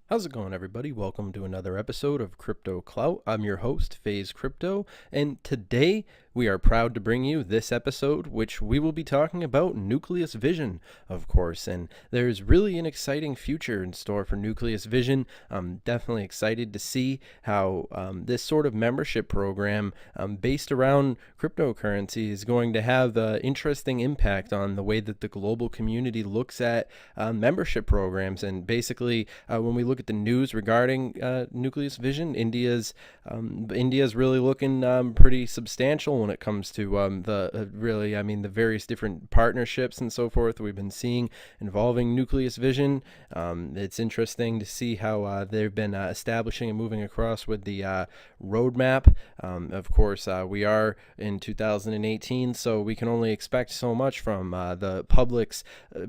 How's it going, everybody? Welcome to another episode of Crypto Clout. I'm your host, FaZe Crypto, and today we are proud to bring you this episode, which we will be talking about Nucleus Vision, of course. And there's really an exciting future in store for Nucleus Vision. I'm definitely excited to see how this sort of membership program based around cryptocurrency is going to have an interesting impact on the way that the global community looks at membership programs. And basically, when we look at the news regarding Nucleus Vision, India's really looking pretty substantial when it comes to the various different partnerships and so forth we've been seeing involving Nucleus Vision. It's interesting to see how they've been establishing and moving across with the roadmap. Of course, we are in 2018, so we can only expect so much from the public's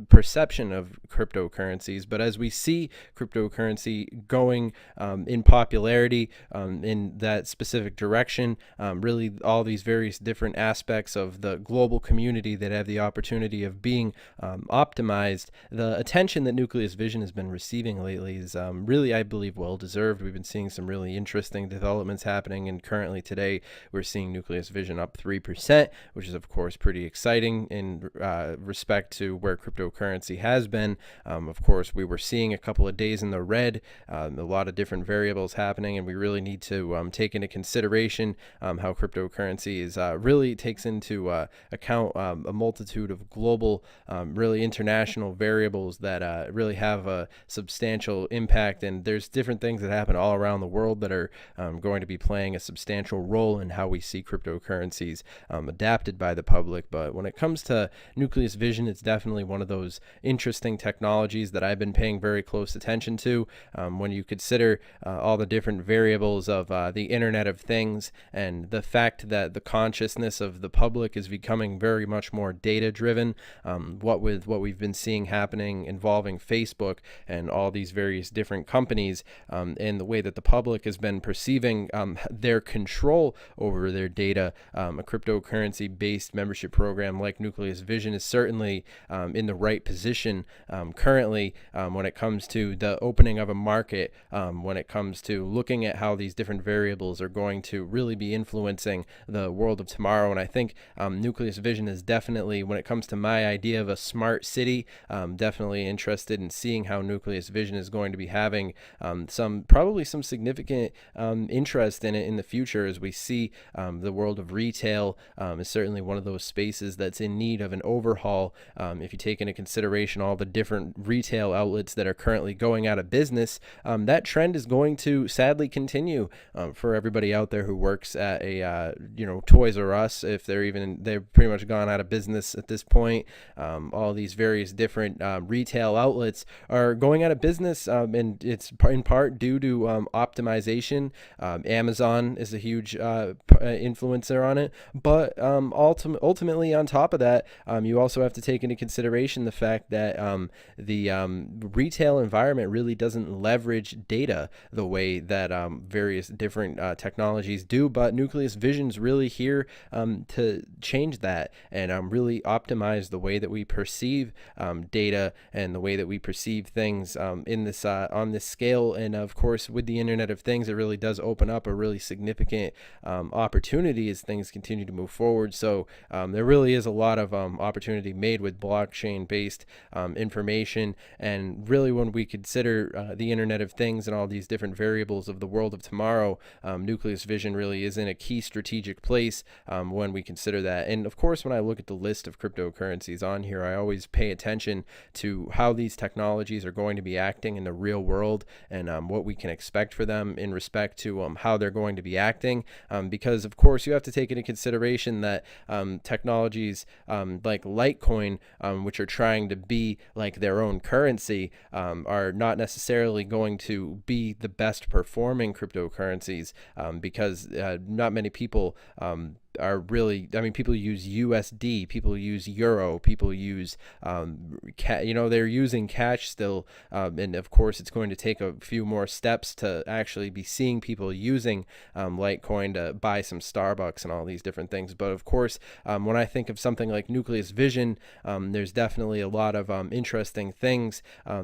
perception of cryptocurrencies. But as we see cryptocurrency going in popularity in that specific direction, really all these various different aspects of the global community that have the opportunity of being optimized, the attention that Nucleus Vision has been receiving lately is really, I believe, well deserved. We've been seeing some really interesting developments happening, and currently today we're seeing Nucleus Vision up 3%, which is of course pretty exciting in respect to where cryptocurrency has been. Of course, we were seeing a couple of days in the red, a lot of different variables happening, and we really need to take into consideration how cryptocurrency is really takes into account a multitude of global, really international variables that really have a substantial impact. And there's different things that happen all around the world that are going to be playing a substantial role in how we see cryptocurrencies adapted by the public. But when it comes to Nucleus Vision, it's definitely one of those interesting technologies that I've been paying very close attention to. When you consider all the different variables of the Internet of Things and the fact that the consciousness of the public is becoming very much more data driven, what we've been seeing happening involving Facebook and all these various different companies, and the way that the public has been perceiving their control over their data, a cryptocurrency based membership program like Nucleus Vision is certainly in the right position currently when it comes to the opening of a market, when it comes to looking at how these different variables are going to really be influencing the world of tomorrow. And I think Nucleus Vision is definitely, when it comes to my idea of a smart city, definitely interested in seeing how Nucleus Vision is going to be having probably some significant interest in it in the future, as we see the world of retail is certainly one of those spaces that's in need of an overhaul. If you take into consideration all the different retail outlets that are currently going out of business, that trend is going to sadly continue for everybody out there who works at a Toys R Us. If they're pretty much gone out of business at this point. All these various different retail outlets are going out of business, and it's in part due to optimization. Amazon is a huge influencer on it, but ultimately on top of that, you also have to take into consideration the fact that the retail environment really doesn't leverage data the way that various different technologies do. But Nucleus Vision's really here to change that and really optimize the way that we perceive data and the way that we perceive things in this on this scale. And of course, with the Internet of Things, it really does open up a really significant opportunity as things continue to move forward. So there really is a lot of opportunity made with blockchain-based information. And really, when we consider the Internet of Things and all these different variables of the world of tomorrow, Nucleus Vision really is in a key strategic place when we consider that. And of course, when I look at the list of cryptocurrencies on here, I always pay attention to how these technologies are going to be acting in the real world and what we can expect for them in respect to how they're going to be acting. Because of course, you have to take into consideration that technologies like Litecoin, which are trying to be like their own currency, are not necessarily going to be the best performing cryptocurrencies, because not many people are really, I mean, people use USD, people use Euro, people use, they're using cash still. And of course, it's going to take a few more steps to actually be seeing people using Litecoin to buy some Starbucks and all these different things. But of course, when I think of something like Nucleus Vision, there's definitely a lot of interesting things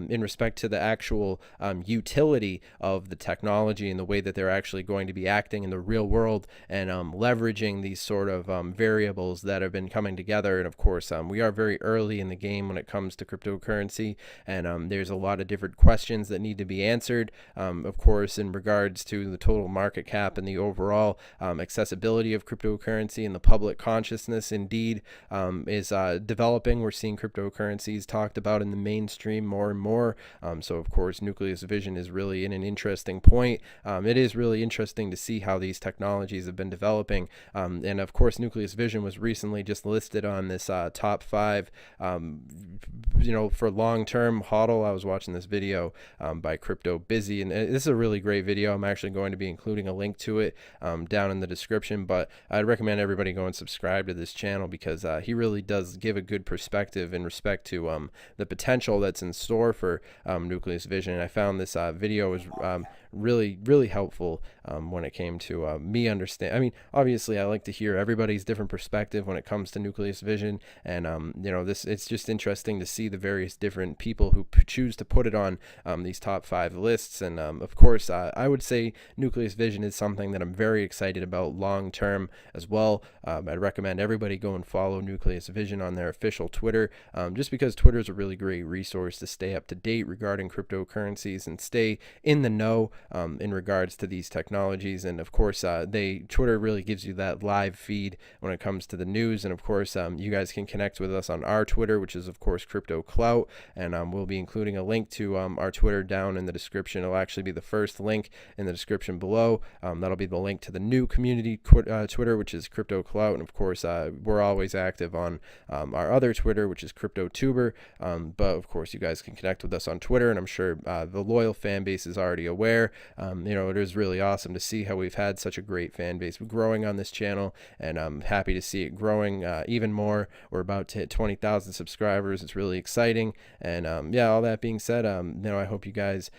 in respect to the actual utility of the technology and the way that they're actually going to be acting in the real world and leveraging these sort of variables that have been coming together. And of course, we are very early in the game when it comes to cryptocurrency, and there's a lot of different questions that need to be answered. Of course, in regards to the total market cap and the overall accessibility of cryptocurrency and the public consciousness indeed is developing. We're seeing cryptocurrencies talked about in the mainstream more and more. So of course, Nucleus Vision is really in an interesting point. It is really interesting to see how these technologies have been developing. And of course, Nucleus Vision was recently just listed on this top 5, for long-term hodl. I was watching this video by Crypto Busy, and this is a really great video. I'm actually going to be including a link to it down in the description, but I'd recommend everybody go and subscribe to this channel because he really does give a good perspective in respect to the potential that's in store for Nucleus Vision. And I found this video was really helpful when it came to me understand. I mean, obviously, I like to hear everybody's different perspective when it comes to Nucleus Vision, and it's just interesting to see the various different people who choose to put it on these top 5 lists. And of course, I would say Nucleus Vision is something that I'm very excited about long term as well. I'd recommend everybody go and follow Nucleus Vision on their official Twitter, just because Twitter is a really great resource to stay up to date regarding cryptocurrencies and stay in the know in regards to these technologies. And of course, Twitter really gives you that live feed when it comes to the news. And of course, you guys can connect with us on our Twitter, which is of course Crypto Clout, and we'll be including a link to our Twitter down in the description. It'll actually be the first link in the description below. That'll be the link to the new community Twitter, which is Crypto Clout. And of course, we're always active on our other Twitter, which is CryptoTuber. But of course, you guys can connect with us on Twitter, and I'm sure the loyal fan base is already aware. It is really awesome to see how we've had such a great fan base growing on this channel, and I'm happy to see it growing even more. We're about to hit 20,000 subscribers. It's really exciting. And all that being said, I hope you guys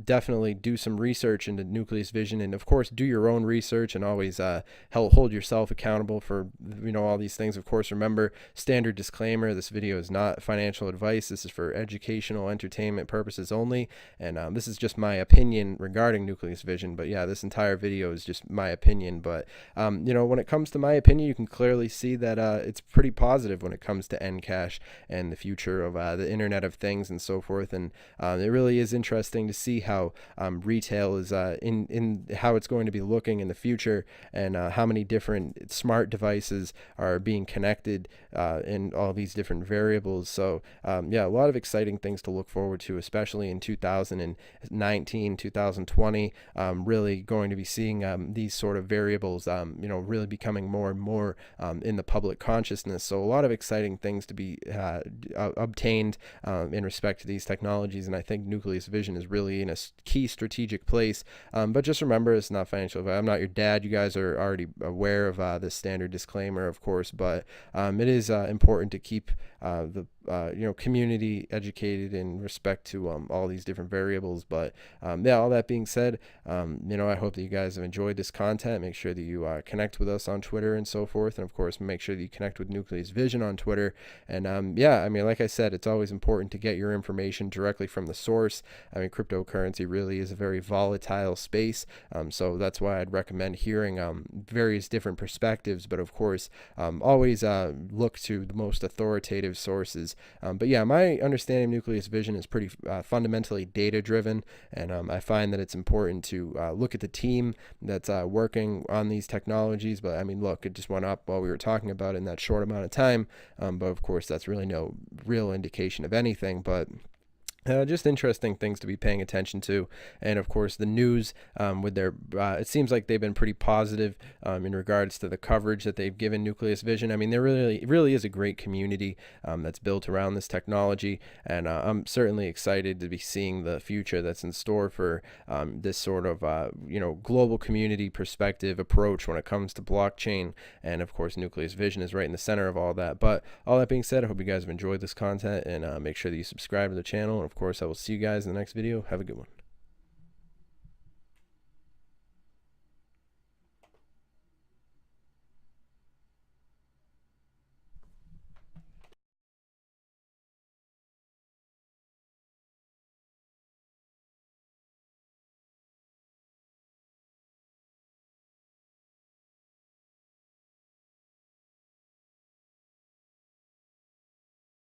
definitely do some research into Nucleus Vision, and of course do your own research, and always hold yourself accountable for all these things. Of course, remember, standard disclaimer, this video is not financial advice. This is for educational entertainment purposes only, and this is just my opinion regarding Nucleus Vision. But yeah, this entire video is just my opinion. But when it comes to my opinion, you can clearly see that it's pretty positive when it comes to NCASH and the future of the Internet of Things and so forth. And it really is interesting to see how retail is in how it's going to be looking in the future, and how many different smart devices are being connected in all these different variables. So a lot of exciting things to look forward to, especially in 2019, 2020. Really going to be seeing these sort of variables really becoming more and more in the public consciousness. So a lot of exciting things to be obtained in respect to these technologies, and I think Nucleus Vision is really in a key strategic place. But just remember, it's not financial advice. I'm not your dad. You guys are already aware of this standard disclaimer, of course, but it is important to keep the community educated in respect to all these different variables. But all that being said, I hope that you guys have enjoyed this content. Make sure that you connect with us on Twitter and so forth, and of course make sure that you connect with Nucleus Vision on Twitter. And like I said, it's always important to get your information directly from the source. Cryptocurrency really is a very volatile space, so that's why I'd recommend hearing various different perspectives, but of course always look to the most authoritative sources. My understanding of Nucleus Vision is pretty fundamentally data driven, and I find that it's important to look at the team that's working on these technologies. But look, it just went up while we were talking about it in that short amount of time, but of course that's really no real indication of anything. But Just interesting things to be paying attention to, and of course the news with their. It seems like they've been pretty positive in regards to the coverage that they've given Nucleus Vision. I mean, there really is a great community that's built around this technology, and I'm certainly excited to be seeing the future that's in store for this sort of global community perspective approach when it comes to blockchain. And of course, Nucleus Vision is right in the center of all that. But all that being said, I hope you guys have enjoyed this content, and make sure that you subscribe to the channel. And of course, I will see you guys in the next video. Have a good one.